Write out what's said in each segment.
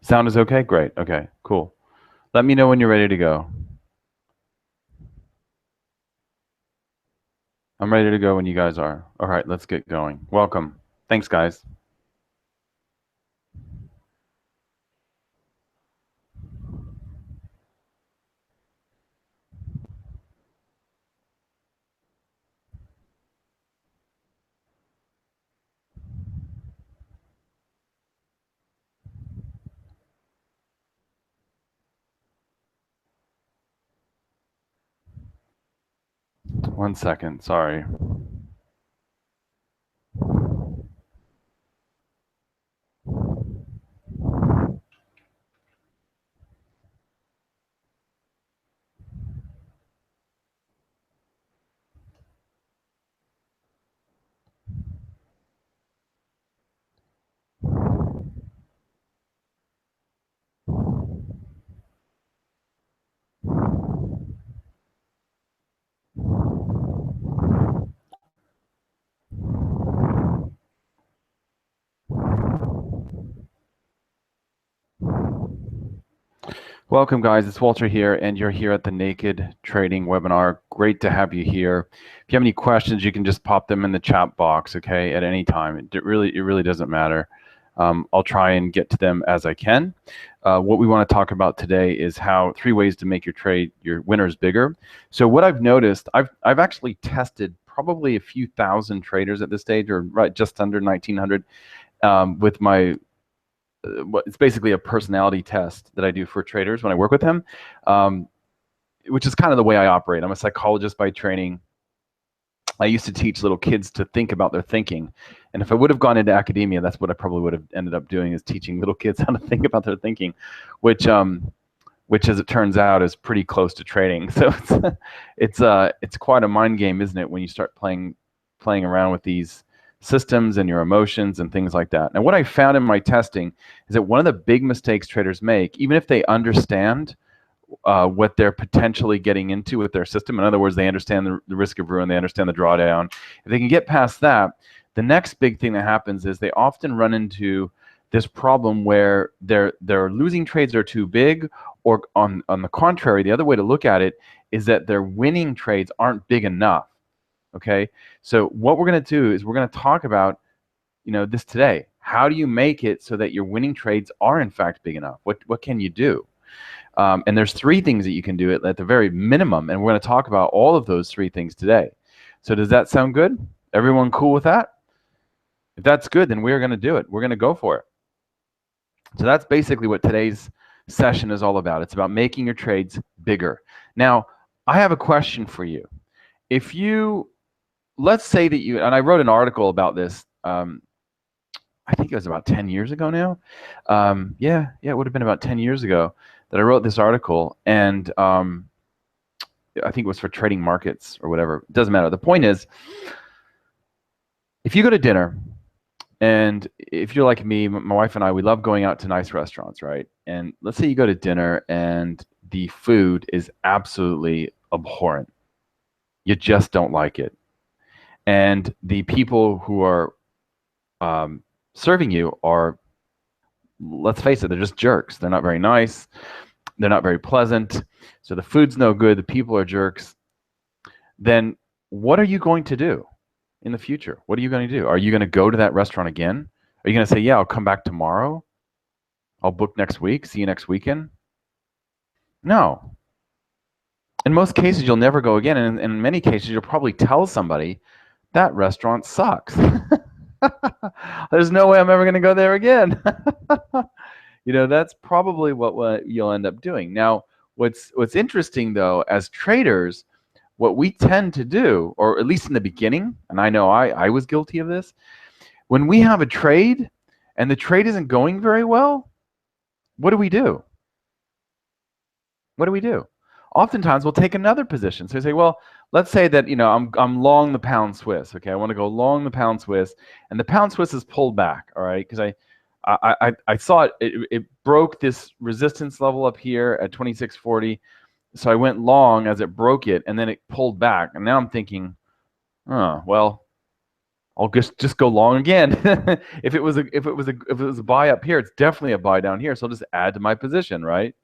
Sound is okay? Great. Okay, cool. Let me know when you're ready to go. I'm ready to go when you guys are. All right, let's get going. Welcome. Thanks, guys. One second, sorry. Welcome, guys. It's Walter here, and you're here at the Naked Trading webinar. Great to have you here. If you have any questions, you can just pop them in the chat box, okay, at any time. It really doesn't matter. I'll try and get to them as I can. What we want to talk about today is how 3 ways to make your winners bigger. So what I've noticed, I've actually tested probably a few thousand traders at this stage, or right just under 1,900, with my it's basically a personality test that I do for traders when I work with them, which is kind of the way I operate. I'm a psychologist by training. I used to teach little kids to think about their thinking. And if I would have gone into academia, that's what I probably would have ended up doing, is teaching little kids how to think about their thinking, which as it turns out is pretty close to trading. So it's quite a mind game, isn't it, when you start playing around with these systems and your emotions and things like that. Now, what I found in my testing is that one of the big mistakes traders make, even if they understand what they're potentially getting into with their system, in other words, they understand the risk of ruin, they understand the drawdown, if they can get past that, the next big thing that happens is they often run into this problem where their losing trades are too big, or on the contrary, the other way to look at it is that their winning trades aren't big enough. Okay, so what we're going to do is we're going to talk about, this today. How do you make it so that your winning trades are in fact big enough? What can you do? And there's 3 things that you can do at the very minimum, and we're going to talk about all of those 3 things today. So does that sound good? Everyone cool with that? If that's good, then we're going to do it. We're going to go for it. So that's basically what today's session is all about. It's about making your trades bigger. Now, I have a question for you. If you, let's say that you, and I wrote an article about this, I think it was about 10 years ago now. Yeah, it would have been about 10 years ago that I wrote this article, and I think it was for Trading Markets or whatever. It doesn't matter. The point is, if you go to dinner, and if you're like me, my wife and I, we love going out to nice restaurants, right? And let's say you go to dinner and the food is absolutely abhorrent. You just don't like it. And the people who are serving you are, let's face it, they're just jerks. They're not very nice. They're not very pleasant. So the food's no good. The people are jerks. Then what are you going to do in the future? What are you going to do? Are you going to go to that restaurant again? Are you going to say, yeah, I'll come back tomorrow? I'll book next week. See you next weekend? No. In most cases, you'll never go again. And in many cases, you'll probably tell somebody, that restaurant sucks. There's no way I'm ever going to go there again. That's probably what you'll end up doing. Now, what's interesting, though, as traders, what we tend to do, or at least in the beginning, and I know I was guilty of this, when we have a trade and the trade isn't going very well, what do we do? What do we do? Oftentimes, we'll take another position. So we say, well, let's say that I'm long the pound Swiss. Okay, I want to go long the pound Swiss, and the pound Swiss is pulled back. All right, because I saw it broke this resistance level up here at 26.40. So I went long as it broke it, and then it pulled back. And now I'm thinking, oh, well, I'll just go long again. If it was a buy up here, it's definitely a buy down here. So I'll just add to my position, right?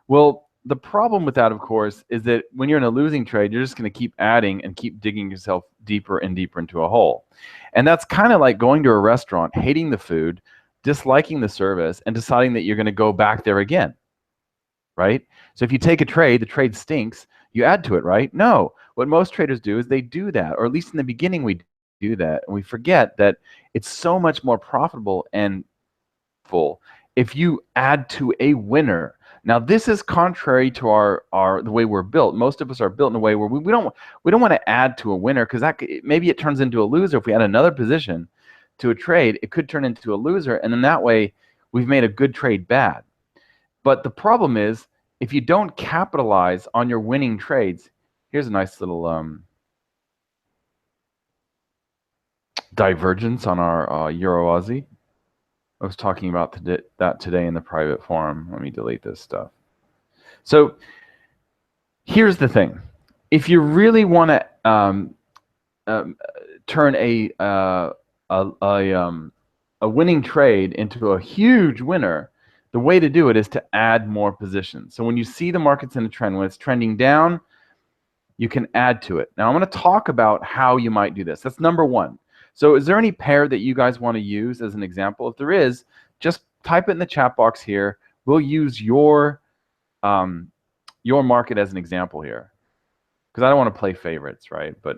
Well, the problem with that, of course, is that when you're in a losing trade, you're just going to keep adding and keep digging yourself deeper and deeper into a hole. And that's kind of like going to a restaurant, hating the food, disliking the service, and deciding that you're going to go back there again, right? So if you take a trade, the trade stinks, you add to it, right? No. What most traders do is they do that, or at least in the beginning we do that, and we forget that it's so much more profitable and full if you add to a winner. Now, this is contrary to the way we're built. Most of us are built in a way where we don't want to add to a winner, because that maybe it turns into a loser. If we add another position to a trade, it could turn into a loser, and then that way we've made a good trade bad. But the problem is, if you don't capitalize on your winning trades, here's a nice little divergence on our Euro Aussie. I was talking about that today in the private forum. Let me delete this stuff. So here's the thing. If you really want to turn a winning trade into a huge winner, the way to do it is to add more positions. So when you see the market's in a trend, when it's trending down, you can add to it. Now I'm going to talk about how you might do this. That's number one. So is there any pair that you guys want to use as an example? If there is, just type it in the chat box here. We'll use your market as an example here, because I don't want to play favorites, right? But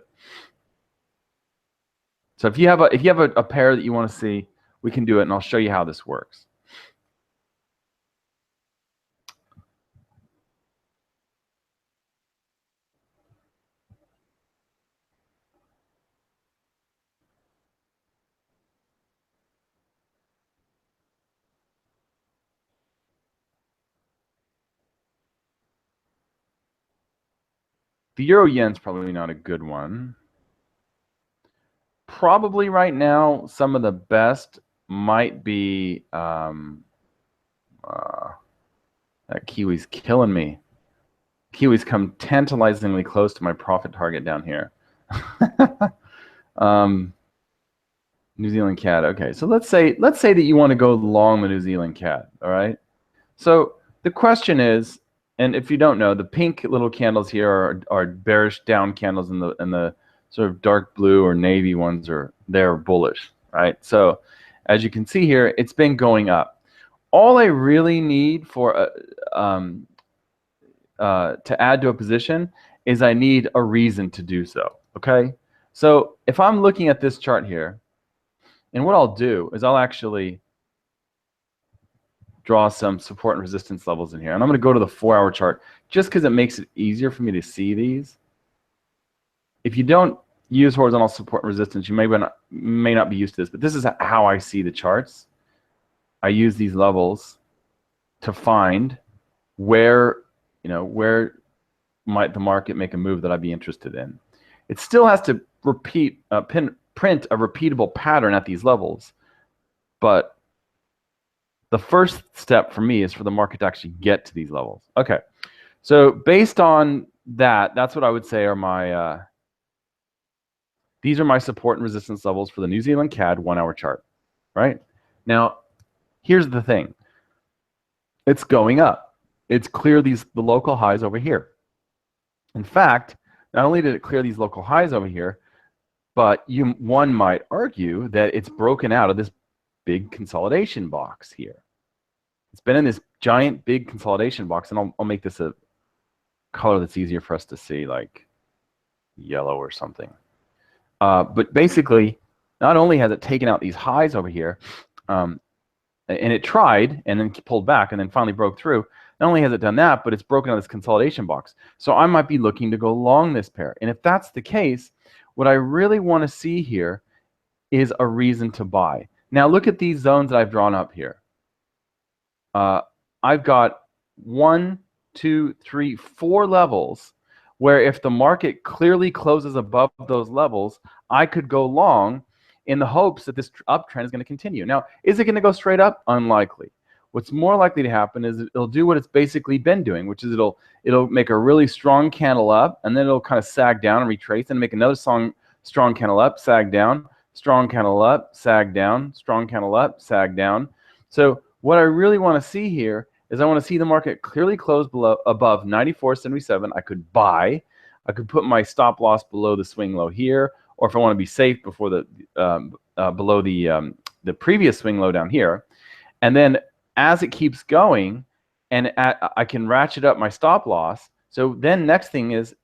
so if you have a pair that you want to see, we can do it, and I'll show you how this works. The Euro Yen's probably not a good one. Probably right now, some of the best might be that Kiwi's killing me. Kiwi's come tantalizingly close to my profit target down here. New Zealand CAD. Okay, so let's say that you want to go long the New Zealand CAD. All right. So the question is, and if you don't know, the pink little candles here are bearish down candles, and the sort of dark blue or navy ones they're bullish, right? So as you can see here, it's been going up. All I really need for to add to a position is I need a reason to do so. Okay, so if I'm looking at this chart here, and what I'll do is I'll actually draw some support and resistance levels in here. And I'm going to go to the 4-hour chart just because it makes it easier for me to see these. If you don't use horizontal support and resistance, you may not be used to this, but this is how I see the charts. I use these levels to find where the market make a move that I'd be interested in. It still has to print a repeatable pattern at these levels, but the first step for me is for the market to actually get to these levels. Okay, so based on that, that's what I would say are my these are my support and resistance levels for the New Zealand CAD 1-hour chart. Right now, here's the thing: it's going up. It's cleared the local highs over here. In fact, not only did it clear these local highs over here, but one might argue that it's broken out of this big consolidation box here. It's been in this giant big consolidation box, and I'll make this a color that's easier for us to see, like yellow or something. But basically, not only has it taken out these highs over here, and it tried and then pulled back and then finally broke through. Not only has it done that, but it's broken out this consolidation box. So I might be looking to go long this pair. And if that's the case, what I really want to see here is a reason to buy. Now look at these zones that I've drawn up here. I've got 1, 2, 3, 4 levels where if the market clearly closes above those levels, I could go long in the hopes that this uptrend is going to continue. Now, is it going to go straight up? Unlikely. What's more likely to happen is it'll do what it's basically been doing, which is it'll make a really strong candle up, and then it'll kind of sag down and retrace and make another strong candle up, sag down, strong candle up, sag down, strong candle up, sag down. So what I really want to see here is I want to see the market clearly close above 94.77. I could buy. I could put my stop loss below the swing low here, or if I want to be safe before the below the previous swing low down here. And then as it keeps going, and I can ratchet up my stop loss. So then next thing is,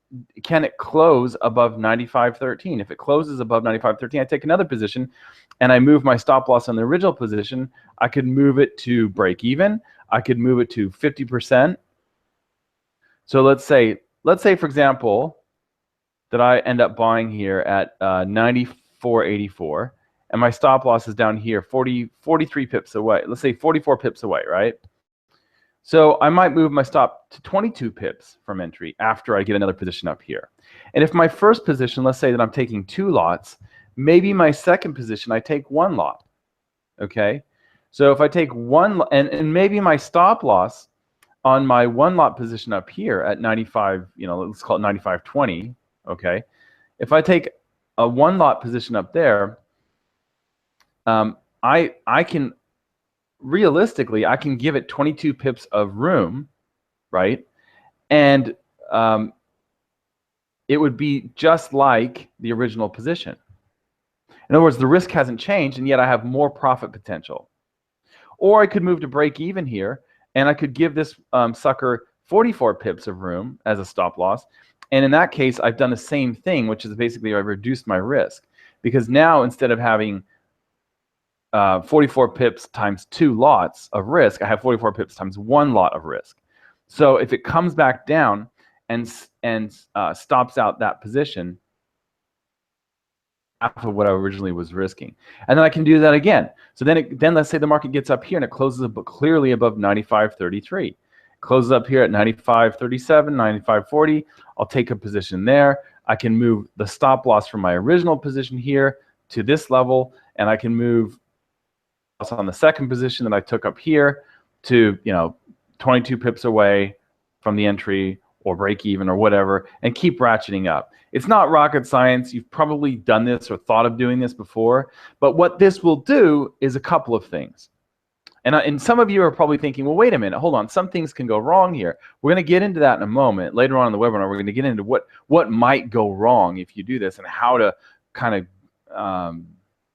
can it close above 95.13? If it closes above 95.13, I take another position and I move my stop loss on the original position. I could move it to break even. I could move it to 50%. So let's say for example, that I end up buying here at 94.84, and my stop loss is down here 43 pips away. Let's say 44 pips away, right? So I might move my stop to 22 pips from entry after I get another position up here. And if my first position, let's say that I'm taking 2 lots, maybe my second position I take 1 lot. Okay, so if I take 1, and maybe my stop loss on my 1 lot position up here at 95, let's call it 95.20. Okay, if I take a 1 lot position up there, I can realistically, I can give it 22 pips of room, right? And it would be just like the original position. In other words, the risk hasn't changed, and yet I have more profit potential. Or I could move to break even here, and I could give this sucker 44 pips of room as a stop loss. And in that case, I've done the same thing, which is basically I've reduced my risk. Because now, instead of having 44 pips times 2 lots of risk, I have 44 pips times 1 lot of risk. So if it comes back down and stops out that position, half of what I originally was risking, and then I can do that again. So then let's say the market gets up here and it closes clearly above 95.33. Closes up here at 95.37, 95.40. I'll take a position there. I can move the stop loss from my original position here to this level, and I can move on the second position that I took up here to 22 pips away from the entry or break even or whatever, and keep ratcheting up. It's not rocket science. You've probably done this or thought of doing this before, but what this will do is a couple of things. And some of you are probably thinking, well, wait a minute, hold on, some things can go wrong here. We're going to get into that in a moment. Later on in the webinar, we're going to get into what might go wrong if you do this and how to kind of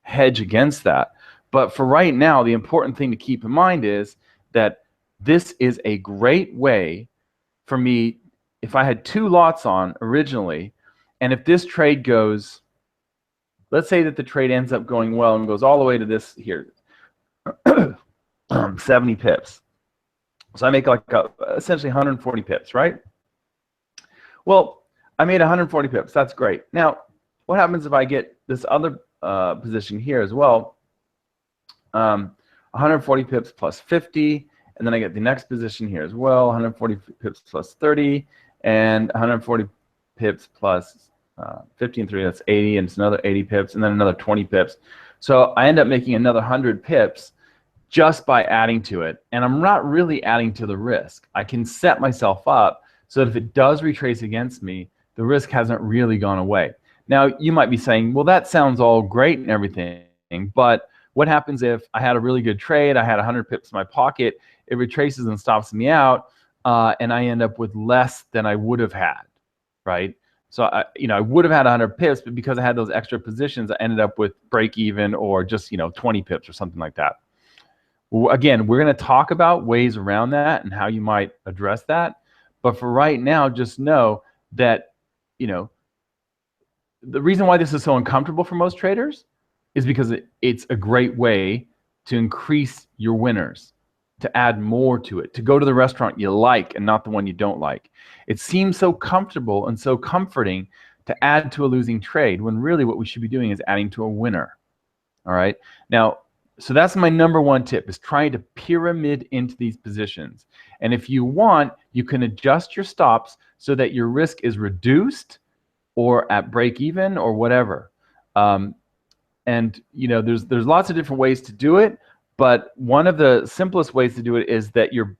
hedge against that. But for right now, the important thing to keep in mind is that this is a great way for me, if I had 2 lots on originally, and if this trade goes, let's say that the trade ends up going well and goes all the way to this here, 70 pips. So I make like essentially 140 pips, right? Well, I made 140 pips. That's great. Now, what happens if I get this other position here as well? 140 pips plus 50, and then I get the next position here as well, 140 pips plus 30, and 140 pips plus 50 and 3, that's 80, and it's another 80 pips, and then another 20 pips. So I end up making another 100 pips just by adding to it, and I'm not really adding to the risk. I can set myself up so that if it does retrace against me, the risk hasn't really gone away. Now, you might be saying, well, that sounds all great and everything, but what happens if I had a really good trade, I had 100 pips in my pocket, it retraces and stops me out, and I end up with less than I would have had, right? So I would have had 100 pips, but because I had those extra positions, I ended up with break even or just 20 pips or something like that. Again, we're going to talk about ways around that and how you might address that. But for right now, just know that the reason why this is so uncomfortable for most traders is because it's a great way to increase your winners, to add more to it, to go to the restaurant you like and not the one you don't like. It seems so comfortable and so comforting to add to a losing trade when really what we should be doing is adding to a winner. All right. Now, so that's my number 1 tip, is trying to pyramid into these positions. And if you want, you can adjust your stops so that your risk is reduced or at break even or whatever. And there's lots of different ways to do it, but one of the simplest ways to do it is that your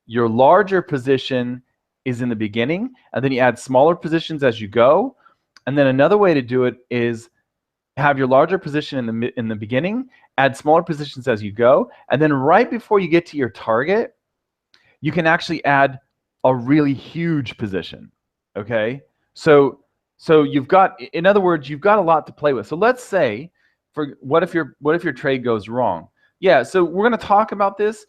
larger position is in the beginning, and then you add smaller positions as you go. And then another way to do it is have your larger position in the beginning, add smaller positions as you go, and then right before you get to your target, you can actually add a really huge position. Okay, so you've got, in other words, you've got a lot to play with. So let's say, for what if your trade goes wrong? Yeah, so we're going to talk about this.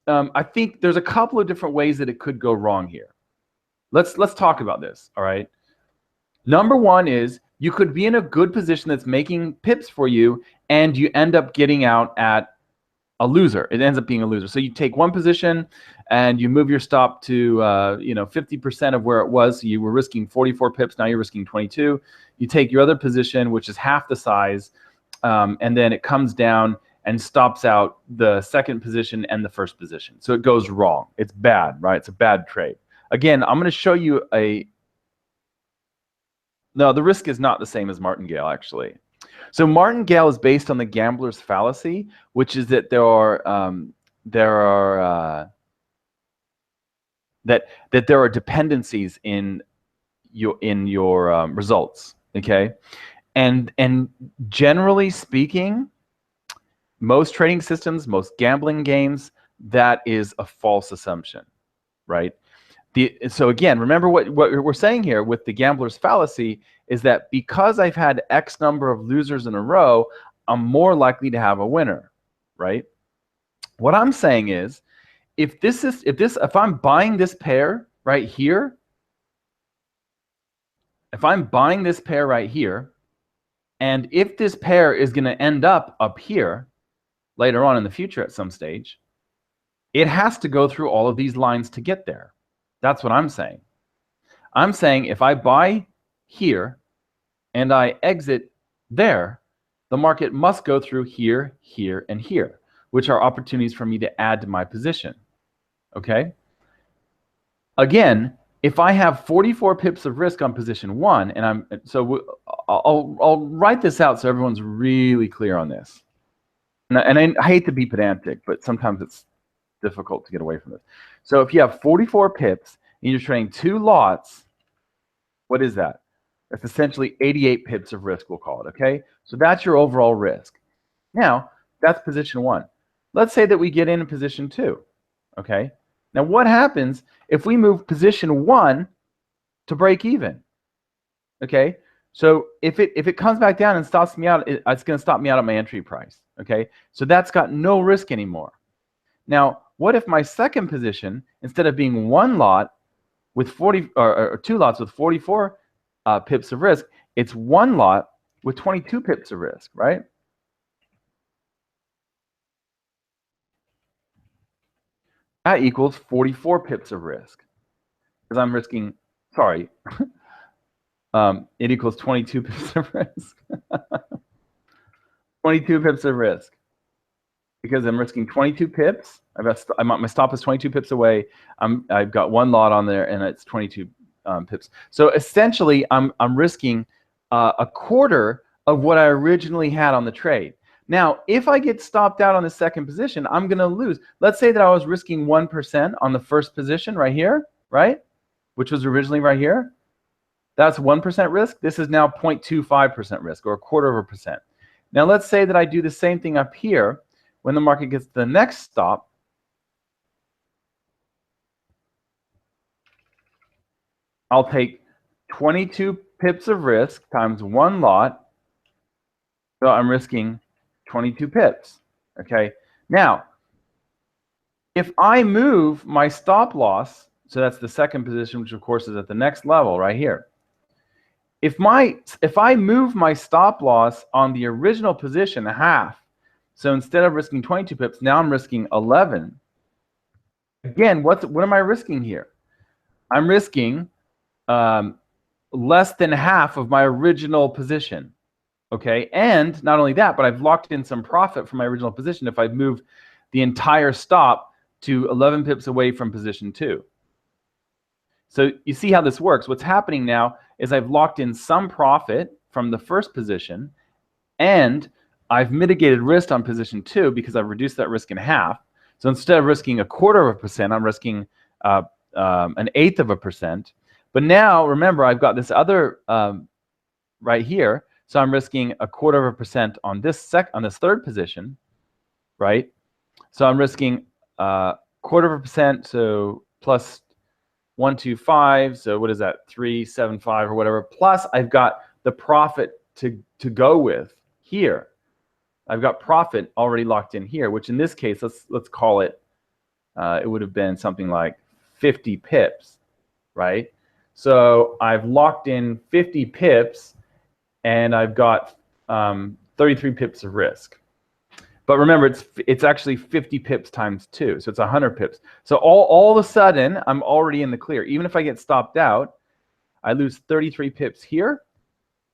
I think there's a couple of different ways that it could go wrong here. Let's talk about this. All right. Number one is you could be in a good position that's making pips for you, and you end up getting out at a loser. It ends up being a loser. So you take one position and you move your stop to 50% of where it was. So you were risking 44 pips. Now you're risking 22. You take your other position, which is half the size, and then it comes down and stops out the second position and the first position. So it goes wrong. It's bad, right? It's a bad trade. Again, I'm going to show you no, the risk is not the same as Martingale, actually. So Martingale is based on the gambler's fallacy, which is that there are dependencies in your results. Okay, and generally speaking, most trading systems, most gambling games, that is a false assumption, right? So again, remember what we're saying here with the gambler's fallacy is that because I've had X number of losers in a row, I'm more likely to have a winner, right? What I'm saying is, if I'm buying this pair right here, and if this pair is going to end up here later on in the future at some stage, it has to go through all of these lines to get there. That's what I'm saying. I'm saying if I buy here and I exit there, the market must go through here, here, and here, which are opportunities for me to add to my position. Okay? Again, if I have 44 pips of risk on position 1, and I'll write this out so everyone's really clear on this. And I hate to be pedantic, but sometimes it's difficult to get away from this. So if you have 44 pips and you're trading 2 lots, what is that? That's essentially 88 pips of risk, we'll call it, okay? So that's your overall risk. Now, that's position 1. Let's say that we get in position 2, okay? Now, what happens if we move position 1 to break even? Okay? So if it comes back down and stops me out, it's going to stop me out at my entry price, okay? So that's got no risk anymore. Now, what if my second position, instead of being 1 lot with 40 or 2 lots with 44 pips of risk, it's 1 lot with 22 pips of risk, right? That equals 44 pips of risk, because I'm risking, sorry, it equals 22 pips of risk. 22 pips of risk, because I'm risking 22 pips. My stop is 22 pips away. I've got 1 lot on there, and it's 22 pips. So essentially, I'm risking a quarter of what I originally had on the trade. Now, if I get stopped out on the second position, I'm going to lose. Let's say that I was risking 1% on the first position right here, right? Which was originally right here. That's 1% risk. This is now 0.25% risk, or a quarter of a percent. Now, let's say that I do the same thing up here. When the market gets to the next stop, I'll take 22 pips of risk times 1 lot. So I'm risking 22 pips. Okay. Now, if I move my stop loss, so that's the second position, which of course is at the next level right here. If I move my stop loss on the original position half, so instead of risking 22 pips, now I'm risking 11. Again, what am I risking here? I'm risking less than half of my original position. Okay, and not only that, but I've locked in some profit from my original position if I've moved the entire stop to 11 pips away from position 2. So you see how this works. What's happening now is I've locked in some profit from the first position, and I've mitigated risk on position 2 because I've reduced that risk in half. So instead of risking a quarter of a percent, I'm risking 1/8 of a percent. But now, remember, I've got this other right here. So I'm risking 0.25% on this third position, right? So I'm risking 0.25%, so plus 125, so what is that, 375 or whatever, plus I've got the profit to go with here. I've got profit already locked in here, which in this case, let's call it, it would have been something like 50 pips, right? So I've locked in 50 pips, and I've got 33 pips of risk. But remember, it's actually 50 pips times 2, so it's 100 pips. So all of a sudden, I'm already in the clear. Even if I get stopped out, I lose 33 pips here,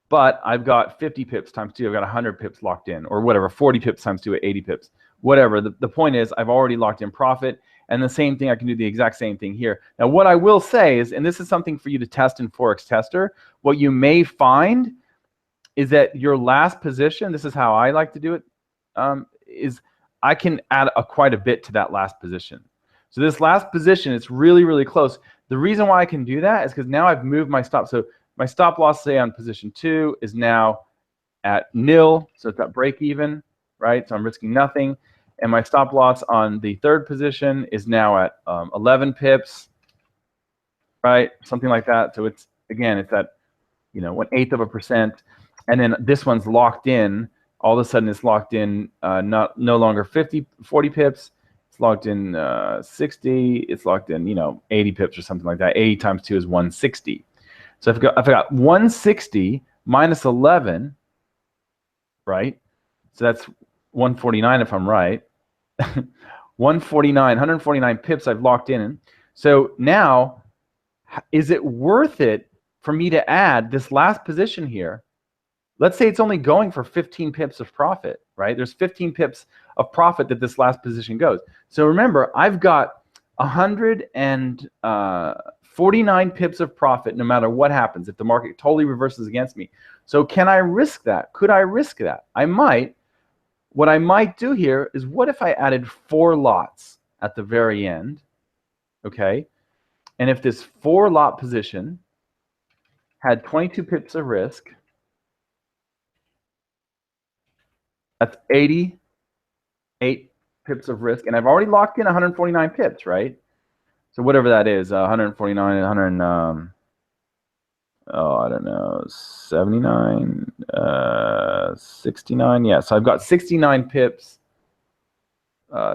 but I've got 50 pips times 2. I've got 100 pips locked in, or whatever, 40 pips times 2 at 80 pips. Whatever. The point is, I've already locked in profit, and the same thing, I can do the exact same thing here. Now, what I will say is, and this is something for you to test in Forex Tester, what you may find is that your last position, this is how I like to do it, is I can add quite a bit to that last position. So this last position, it's really, really close. The reason why I can do that is because now I've moved my stop. So my stop loss, say on position 2, is now at nil, so it's at break even, right? So I'm risking nothing. And my stop loss on the third position is now at 11 pips, right? Something like that. So it's, again, it's at, 1/8%. And then this one's locked in. All of a sudden, it's locked in, no longer 40 pips. It's locked in 60. It's locked in, 80 pips or something like that. 80 times 2 is 160. So if I got 160 minus 11, right? So that's 149 if I'm right. 149 pips I've locked in. So now, is it worth it for me to add this last position here? Let's say it's only going for 15 pips of profit, right? There's 15 pips of profit that this last position goes. So remember, I've got 149 pips of profit no matter what happens, if the market totally reverses against me. So can I risk that? Could I risk that? I might. What I might do here is, what if I added 4 lots at the very end, okay? And if this 4 lot position had 22 pips of risk, that's 88 pips of risk, and I've already locked in 149 pips, right? So whatever that is, 149, 100, I don't know, 79, 69, yeah. So I've got 69 pips,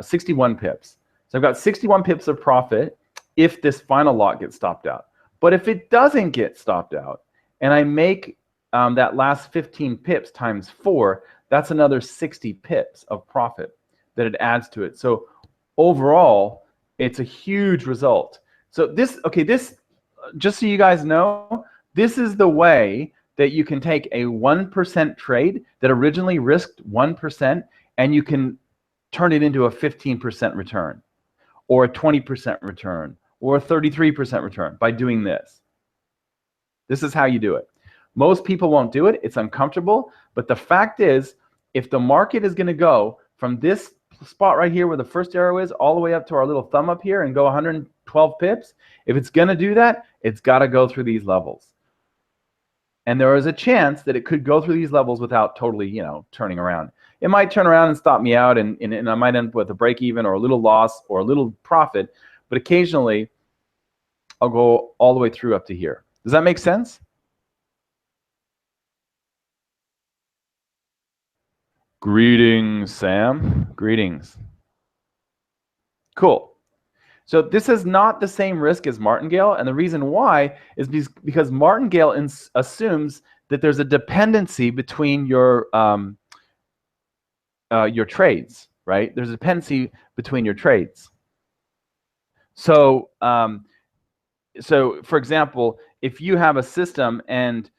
61 pips. So I've got 61 pips of profit if this final lot gets stopped out. But if it doesn't get stopped out, and I make that last 15 pips times 4, that's another 60 pips of profit that it adds to it. So overall, it's a huge result. So this, just so you guys know, this is the way that you can take a 1% trade that originally risked 1%, and you can turn it into a 15% return, or a 20% return, or a 33% return by doing this. This is how you do it. Most people won't do it. It's uncomfortable. But the fact is, if the market is going to go from this spot right here where the first arrow is all the way up to our little thumb up here and go 112 pips, if it's going to do that, it's got to go through these levels. And there is a chance that it could go through these levels without totally, turning around. It might turn around and stop me out, and I might end up with a break even or a little loss or a little profit. But occasionally, I'll go all the way through up to here. Does that make sense? Greetings, Sam. Greetings. Cool. So this is not the same risk as Martingale, and the reason why is because Martingale assumes that there's a dependency between your trades, right? There's a dependency between your trades. So, for example, if you have a system and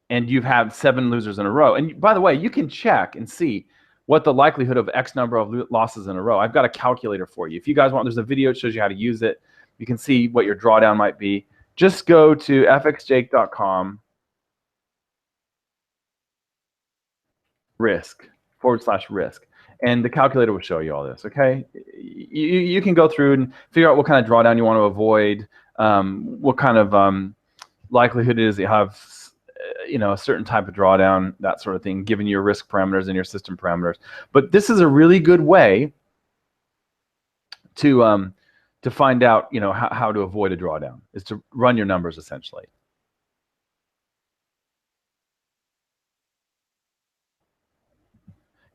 you've had 7 losers in a row, and by the way, you can check and see what the likelihood of X number of losses in a row. I've got a calculator for you. If you guys want, there's a video that shows you how to use it. You can see what your drawdown might be. Just go to fxjake.com risk/risk, and the calculator will show you all this, okay? You can go through and figure out what kind of drawdown you want to avoid, what kind of likelihood it is that you have a certain type of drawdown, that sort of thing, given your risk parameters and your system parameters. But this is a really good way to find out, how to avoid a drawdown, is to run your numbers essentially.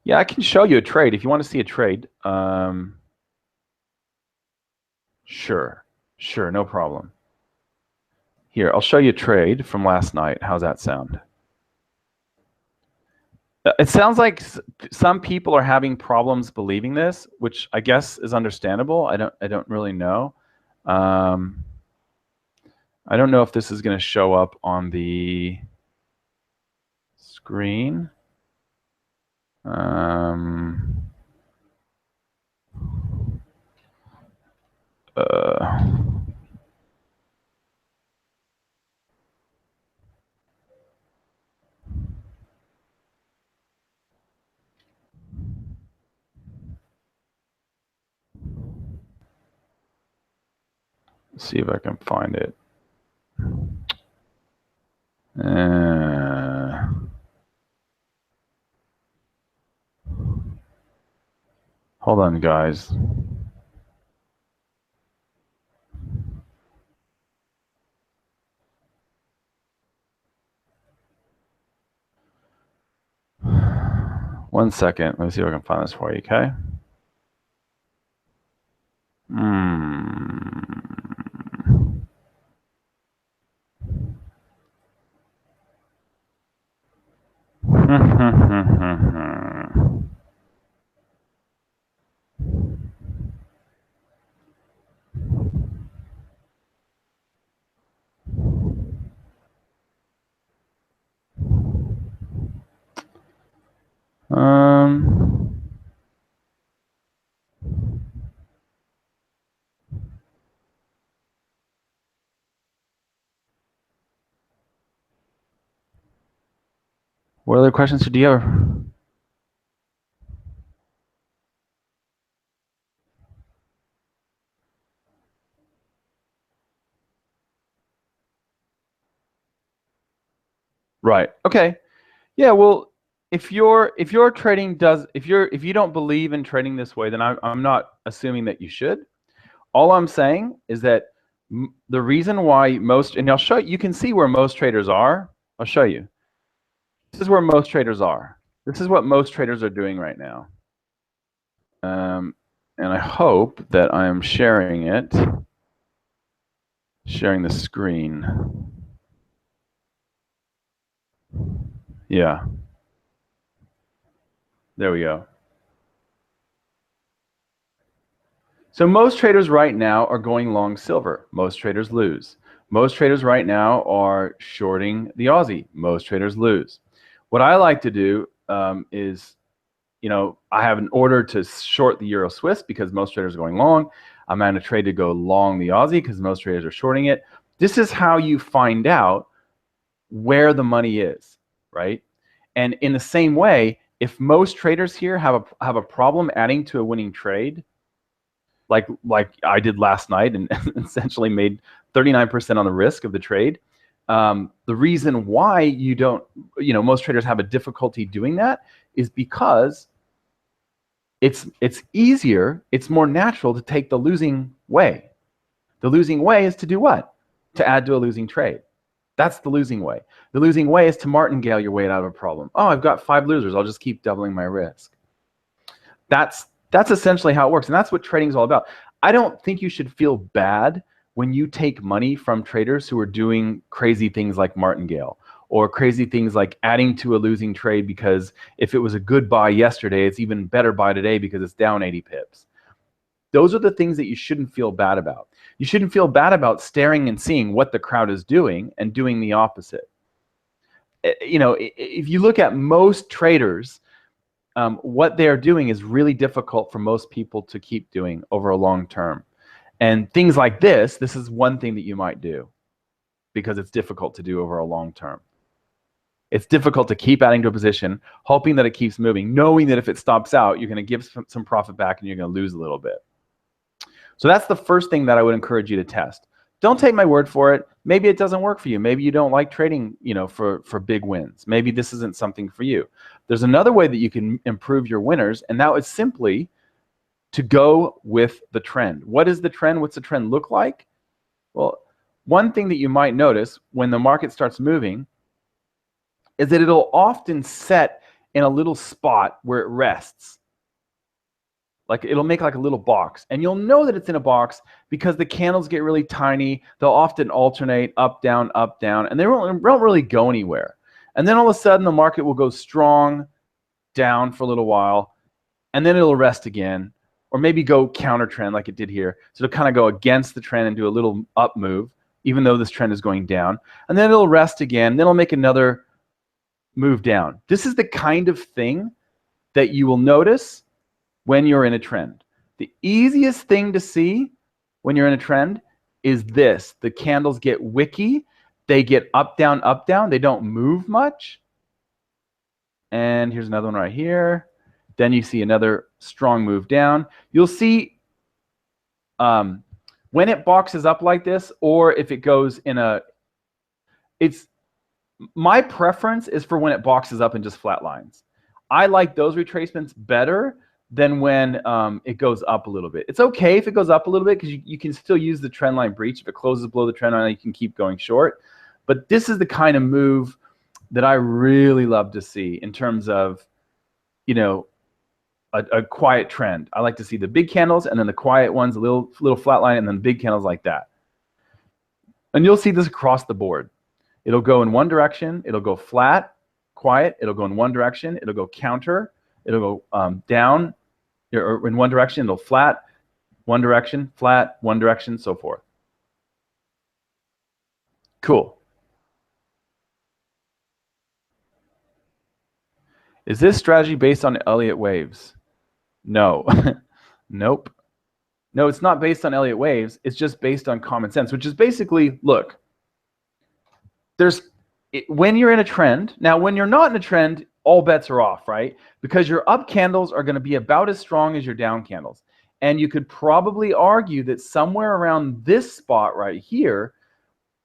Yeah, I can show you a trade if you want to see a trade. Sure, no problem. Here, I'll show you a trade from last night. How's that sound? It sounds like some people are having problems believing this, which I guess is understandable. I don't really know. I don't know if this is going to show up on the screen. See if I can find it. Hold on, guys. One second. Let me see if I can find this for you, okay? What other questions do you have? Right. Okay. Yeah. Well, if you don't believe in trading this way, then I'm not assuming that you should. All I'm saying is that the reason why and I'll show you can see where most traders are. I'll show you. This is where most traders are. This is what most traders are doing right now. And I hope that I am sharing the screen. Yeah. There we go. So most traders right now are going long silver. Most traders lose. Most traders right now are shorting the Aussie. Most traders lose. What I like to do is, I have an order to short the Euro Swiss because most traders are going long. I'm on a trade to go long the Aussie because most traders are shorting it. This is how you find out where the money is, right? And in the same way, if most traders here have a problem adding to a winning trade, like I did last night and essentially made 39% on the risk of the trade. The reason why most traders have a difficulty doing that is because it's easier, it's more natural to take the losing way. The losing way is to do what? To add to a losing trade. That's the losing way. The losing way is to martingale your way out of a problem. Oh, I've got 5 losers. I'll just keep doubling my risk. That's essentially how it works. And that's what trading is all about. I don't think you should feel bad when you take money from traders who are doing crazy things like martingale or crazy things like adding to a losing trade because if it was a good buy yesterday, it's even better buy today because it's down 80 pips. Those are the things that you shouldn't feel bad about. You shouldn't feel bad about staring and seeing what the crowd is doing and doing the opposite. If you look at most traders, what they're doing is really difficult for most people to keep doing over a long term. And things like this is one thing that you might do because it's difficult to do over a long term. It's difficult to keep adding to a position, hoping that it keeps moving, knowing that if it stops out, you're going to give some profit back and you're going to lose a little bit. So that's the first thing that I would encourage you to test. don't take my word for it. Maybe it doesn't work for you. Maybe you don't like trading, for big wins. Maybe this isn't something for you. There's another way that you can improve your winners, and that is simply to go with the trend. What is the trend? What's the trend look like? Well, one thing that you might notice when the market starts moving is that it'll often set in a little spot where it rests. Like it'll make like a little box, and you'll know that it's in a box because the candles get really tiny. They'll often alternate up, down, and they don't really go anywhere. And then all of a sudden the market will go strong down for a little while, and then it'll rest again, or maybe go counter trend like it did here. So it'll kind of go against the trend and do a little up move, even though this trend is going down. And then it'll rest again, then it'll make another move down. This is the kind of thing that you will notice when you're in a trend. The easiest thing to see when you're in a trend is this. The candles get wicky. They get up, down, up, down. They don't move much. And here's another one right here. Then you see another strong move down. You'll see when it boxes up like this, or if it goes in my preference is for when it boxes up and just flat lines. I like those retracements better than when it goes up a little bit. It's okay if it goes up a little bit because you can still use the trend line breach. If it closes below the trend line, you can keep going short. But this is the kind of move that I really love to see in terms of, a quiet trend. I like to see the big candles and then the quiet ones, a little flat line, and then big candles like that. And you'll see this across the board. It'll go in one direction. It'll go flat, quiet. It'll go in one direction. It'll go counter. It'll go down, or in one direction. It'll flat, one direction, flat, one direction, so forth. Cool. Is this strategy based on Elliott waves? No. Nope. No, it's not based on Elliott waves. It's just based on common sense, which is basically, look, when you're in a trend, now when you're not in a trend, all bets are off, right? Because your up candles are going to be about as strong as your down candles. And you could probably argue that somewhere around this spot right here,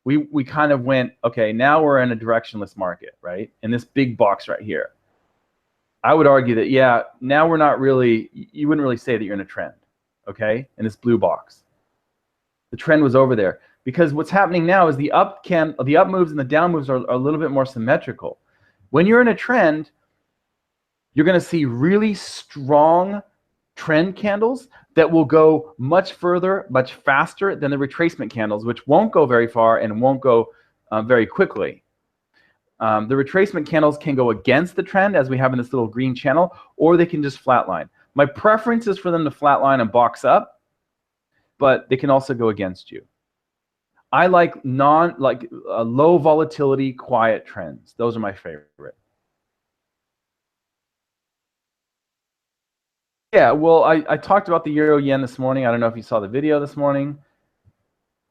we kind of went, okay, now we're in a directionless market, right? In this big box right here. I would argue that, yeah, now we're not really, you wouldn't really say that you're in a trend, okay? In this blue box. The trend was over there. Because what's happening now is the up moves and the down moves are a little bit more symmetrical. When you're in a trend, you're going to see really strong trend candles that will go much further, much faster than the retracement candles, which won't go very far and won't go very quickly. The retracement candles can go against the trend, as we have in this little green channel, or they can just flatline. My preference is for them to flatline and box up, but they can also go against you. I like low volatility, quiet trends. Those are my favorite. Yeah, well, I talked about the euro yen this morning. I don't know if you saw the video this morning.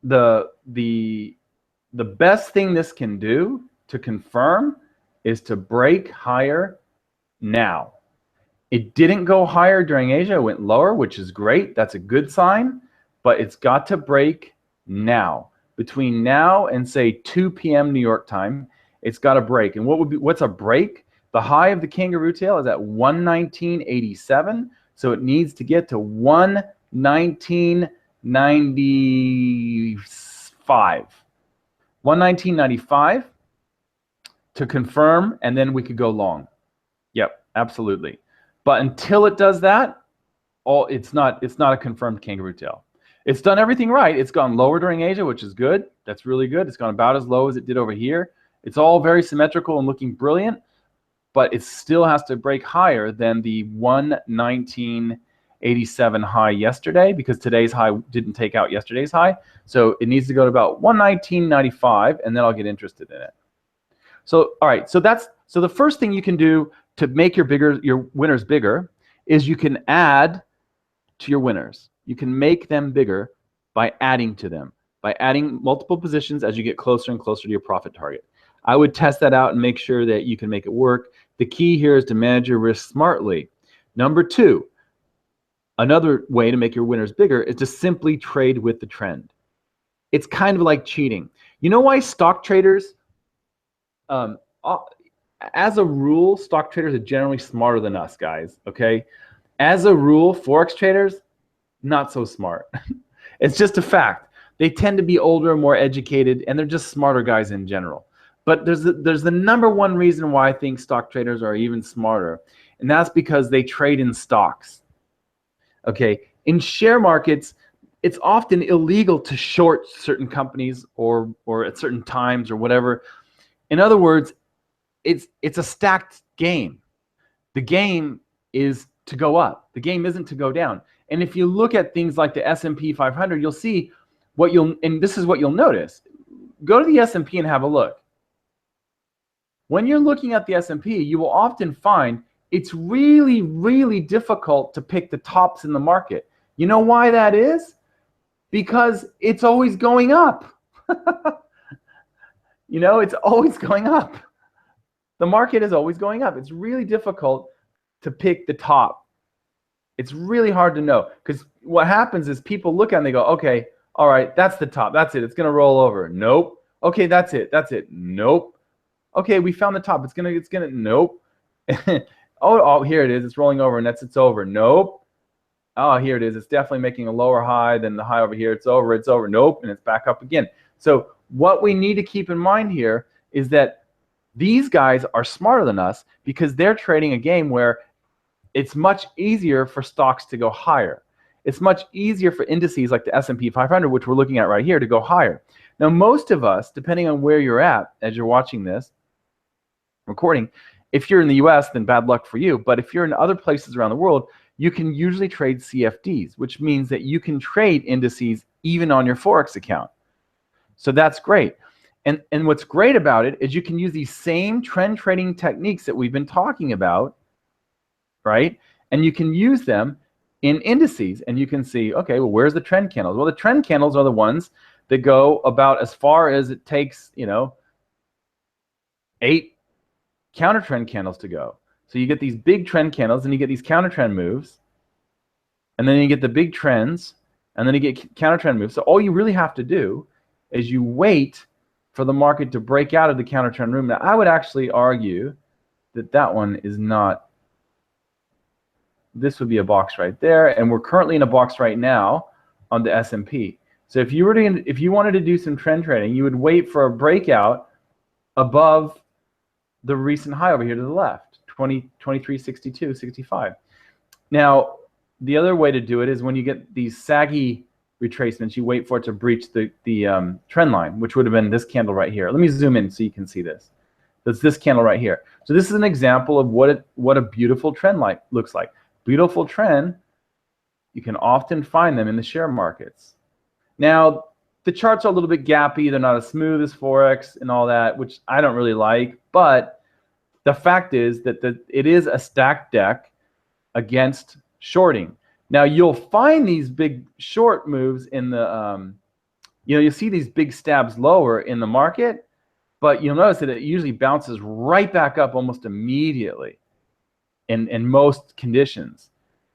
The best thing this can do to confirm is to break higher now. It didn't go higher during Asia. It went lower, which is great. That's a good sign, but it's got to break now. Between now and say 2 p.m. New York time, it's got to break. And what's a break? The high of the kangaroo tail is at 119.87, so it needs to get to 119.95. 119.95 to confirm, and then we could go long. Yep, absolutely. But until it does that, it's not a confirmed kangaroo tail. It's done everything right. It's gone lower during Asia, which is good. That's really good. It's gone about as low as it did over here. It's all very symmetrical and looking brilliant, but it still has to break higher than the 119.87 high yesterday, because today's high didn't take out yesterday's high. So it needs to go to about 119.95, and then I'll get interested in it. So, all right, so the first thing you can do to make your winners bigger is you can add to your winners. You can make them bigger by adding to them, by adding multiple positions as you get closer and closer to your profit target. I would test that out and make sure that you can make it work. The key here is to manage your risk smartly. Number two, another way to make your winners bigger is to simply trade with the trend. it's kind of like cheating. You know why stock traders, as a rule, stock traders are generally smarter than us, guys, okay? As a rule, Forex traders, not so smart. It's just a fact. They tend to be older, more educated, and they're just smarter guys in general. But there's the number one reason why I think stock traders are even smarter, and that's because they trade in stocks. Okay, in share markets, it's often illegal to short certain companies or at certain times or whatever. In other words, it's a stacked game. The game is to go up. The game isn't to go down. And if you look at things like the S&P 500, you'll see and this is what you'll notice. Go to the S&P and have a look. When you're looking at the S&P, you will often find it's really, really difficult to pick the tops in the market. You know why that is? Because it's always going up. You know, it's always going up. The market is always going up. It's really difficult to pick the top. It's really hard to know, because what happens is people look at it and they go, okay, all right, that's the top. That's it. It's going to roll over. Nope. Okay, that's it. That's it. Nope. Okay, we found the top. It's gonna. Nope. Oh, here it is. It's rolling over, and it's over. Nope. Oh, here it is. It's definitely making a lower high than the high over here. It's over. It's over. Nope, and it's back up again. So what we need to keep in mind here is that these guys are smarter than us, because they're trading a game where it's much easier for stocks to go higher. It's much easier for indices like the S&P 500, which we're looking at right here, to go higher. Now, most of us, depending on where you're at as you're watching this recording, if you're in the US, then bad luck for you. But if you're in other places around the world, you can usually trade CFDs, which means that you can trade indices even on your Forex account. So that's great. And what's great about it is you can use these same trend trading techniques that we've been talking about, right? And you can use them in indices, and you can see, okay, well, where's the trend candles? Well, the trend candles are the ones that go about as far as it takes, 8 counter trend candles to go. So you get these big trend candles, and you get these counter trend moves, and then you get the big trends, and then you get counter trend moves. So all you really have to do is you wait for the market to break out of the counter trend room. Now, I would actually argue that that one is not. This would be a box right there, and we're currently in a box right now on the S&P. So if you wanted to do some trend trading, you would wait for a breakout above the recent high over here to the left, 23.62, 65. Now, the other way to do it is when you get these saggy retracements, you wait for it to breach the trend line, which would have been this candle right here. Let me zoom in so you can see this. That's this candle right here. So this is an example of what a beautiful trend looks like. Beautiful trend, you can often find them in the share markets. Now, the charts are a little bit gappy. They're not as smooth as Forex and all that, which I don't really like. But the fact is that it is a stacked deck against shorting. Now, you'll find these big short moves in the, you see these big stabs lower in the market, but you'll notice that it usually bounces right back up almost immediately in most conditions,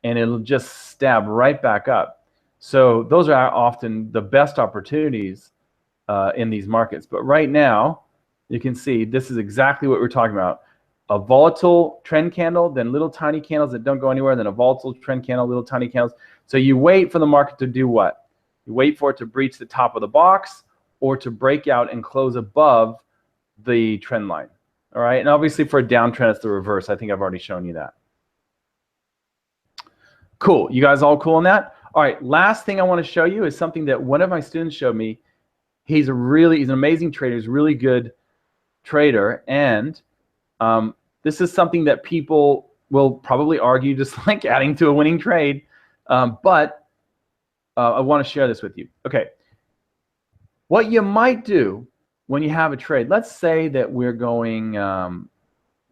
and it'll just stab right back up. So those are often the best opportunities in these markets. But right now, you can see this is exactly what we're talking about. A volatile trend candle, then little tiny candles that don't go anywhere, then a volatile trend candle, little tiny candles. So you wait for the market to do what? You wait for it to breach the top of the box or to break out and close above the trend line. All right, and obviously for a downtrend, it's the reverse. I think I've already shown you that. Cool, you guys all cool on that? All right, last thing I want to show you is something that one of my students showed me. He's an amazing trader. He's a really good trader, and this is something that people will probably argue just like adding to a winning trade, but I want to share this with you. Okay, what you might do when you have a trade, let's say that we're going,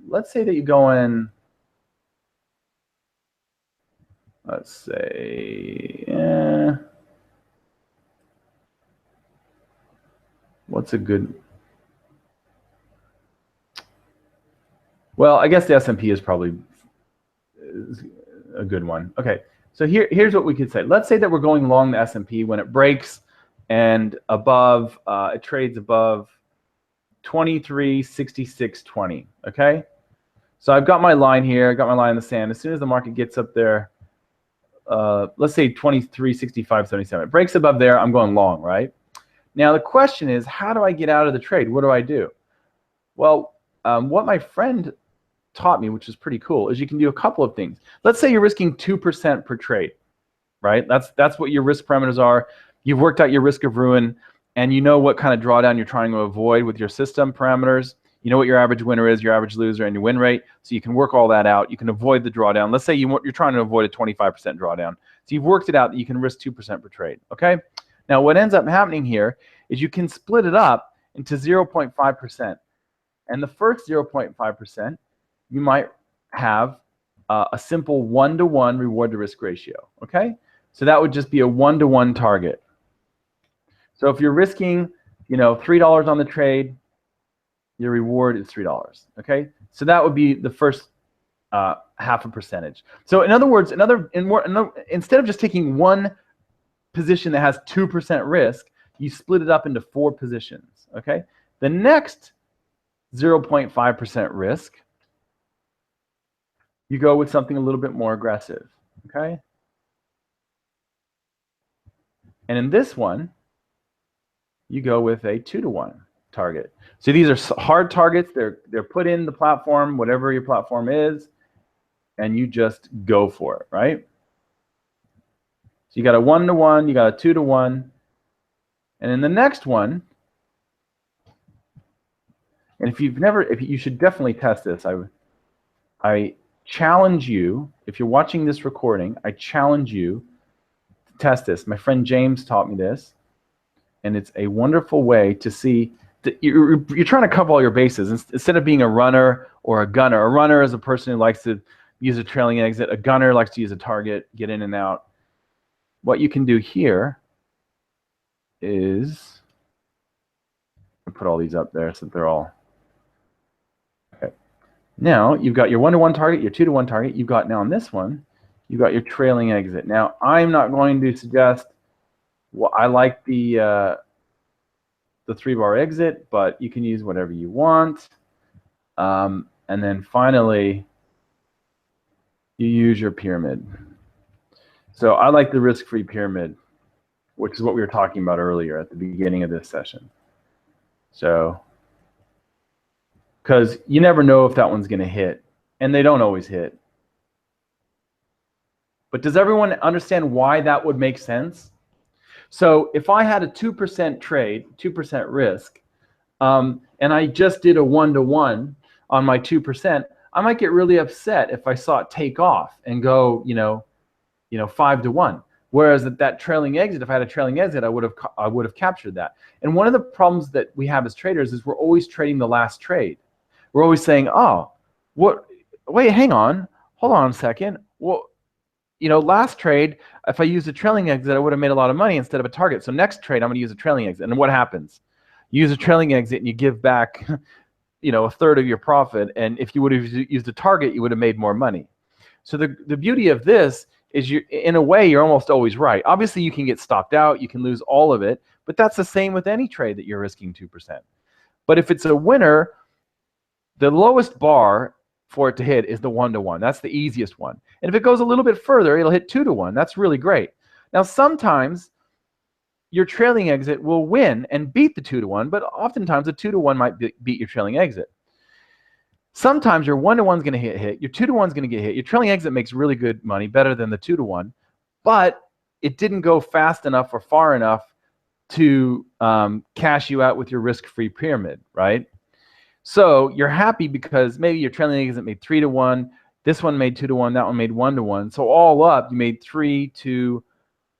let's say that you're going, let's say, what's a good, well, I guess the S&P is probably a good one. Okay, so here's what we could say. Let's say that we're going long the S&P. When it breaks and above, it trades above 23.6620. Okay, so I've got my line here. I got my line in the sand. As soon as the market gets up there, let's say 23.6577, it breaks above there, I'm going long, right? Now the question is, how do I get out of the trade? What do I do? Well, what my friend taught me, which is pretty cool, is you can do a couple of things. Let's say you're risking 2% per trade, right? That's what your risk parameters are. You've worked out your risk of ruin, and you know what kind of drawdown you're trying to avoid with your system parameters. You know what your average winner is, your average loser, and your win rate. So you can work all that out. You can avoid the drawdown. Let's say you're trying to avoid a 25% drawdown. So you've worked it out that you can risk 2% per trade, okay? Now what ends up happening here is you can split it up into 0.5%. And the first 0.5%, you might have a simple 1-to-1 reward to risk ratio, okay? So that would just be a 1-to-1 target. So if you're risking, $3 on the trade, your reward is $3, okay? So that would be the first half a percentage. So in other words, instead of just taking one position that has 2% risk, you split it up into 4 positions, okay? The next 0.5% risk, you go with something a little bit more aggressive, okay? And in this one, you go with a 2-to-1 target. So these are hard targets. They're put in the platform, whatever your platform is, and you just go for it, right? So you got a 1-to-1, you got a 2-to-1, and in the next one, and if you should definitely test this. I challenge you, if you're watching this recording, I challenge you to test this. My friend James taught me this, and it's a wonderful way to see that you're trying to cover all your bases instead of being a runner or a gunner. A runner is a person who likes to use a trailing exit. A gunner likes to use a target, get in and out. What you can do here is put all these up there so that they're all okay. Now you've got your 1-to-1 target, your 2-to-1 target. You've got now on this one, you've got your trailing exit. Now I'm not going to suggest. Well, I like the 3-bar exit, but you can use whatever you want. And then finally, you use your pyramid. So I like the risk-free pyramid, which is what we were talking about earlier at the beginning of this session. So, because you never know if that one's going to hit, and they don't always hit. But does everyone understand why that would make sense? So if I had a 2% trade, 2% risk, and I just did a 1-to-1 on my 2%, I might get really upset if I saw it take off and go, 5-to-1. Whereas at that trailing exit, if I had a trailing exit, I would have captured that. And one of the problems that we have as traders is we're always trading the last trade. We're always saying, oh, wait, hang on, hold on a second. Well, last trade, if I used a trailing exit, I would have made a lot of money instead of a target. So next trade, I'm going to use a trailing exit. And what happens? You use a trailing exit and you give back, a third of your profit. And if you would have used a target, you would have made more money. So the beauty of this is in a way, you're almost always right. Obviously, you can get stopped out. You can lose all of it. But that's the same with any trade that you're risking 2%. But if it's a winner, the lowest bar for it to hit is the 1-to-1. That's the easiest one. And if it goes a little bit further, it'll hit 2-to-1. That's really great. Now, sometimes your trailing exit will win and beat the 2-to-1, but oftentimes a 2-to-1 might beat your trailing exit. Sometimes your 1-to-1 is going to hit, your 2-to-1 is going to get hit. Your trailing exit makes really good money, better than the 2-to-1, but it didn't go fast enough or far enough to cash you out with your risk-free pyramid, right? So you're happy because maybe your trailing exit made 3-to-1, this one made 2-to-1, that one made 1-to-1. So all up, you made 3 to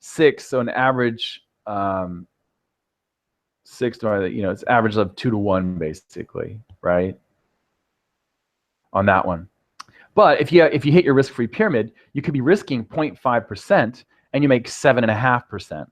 6. So an average 6 to it's average of 2-to-1 basically, right? On that one. But if you hit your risk-free pyramid, you could be risking 0.5% and you make 7.5%,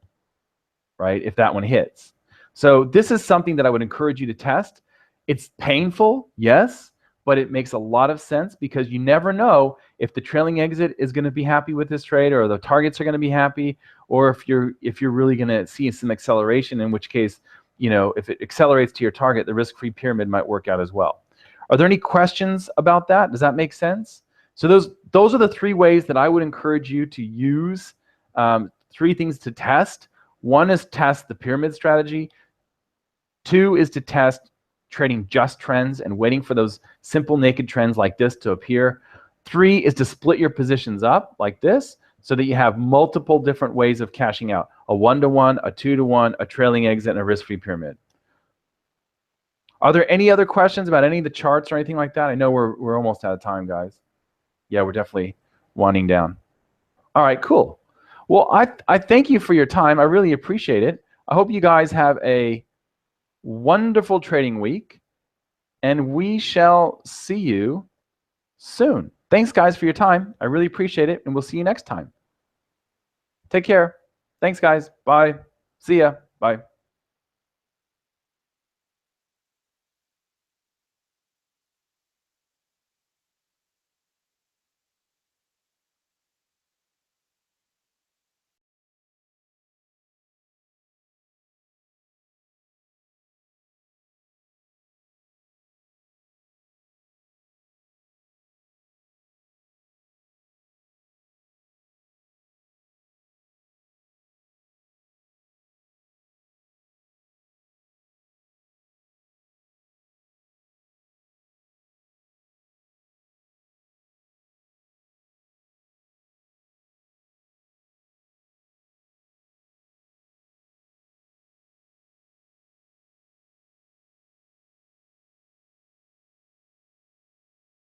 right? If that one hits. So this is something that I would encourage you to test. It's painful, yes, but it makes a lot of sense because you never know if the trailing exit is going to be happy with this trade, or the targets are going to be happy, or if you're really going to see some acceleration, in which case, you know, if it accelerates to your target, the risk-free pyramid might work out as well. Are there any questions about that? Does that make sense? So those are the three ways that I would encourage you to use. Three things to test. One is test the pyramid strategy. Two is to test trading just trends and waiting for those simple naked trends like this to appear. Three is to split your positions up like this so that you have multiple different ways of cashing out. A 1-to-1, a 2-to-1, a trailing exit, and a risk-free pyramid. Are there any other questions about any of the charts or anything like that? I know we're almost out of time, guys. Yeah, we're definitely winding down. All right, cool. Well, I thank you for your time. I really appreciate it. I hope you guys have a wonderful trading week, and we shall see you soon. Thanks, guys, for your time. I really appreciate it, and we'll see you next time. Take care. Thanks, guys. Bye. See ya. Bye.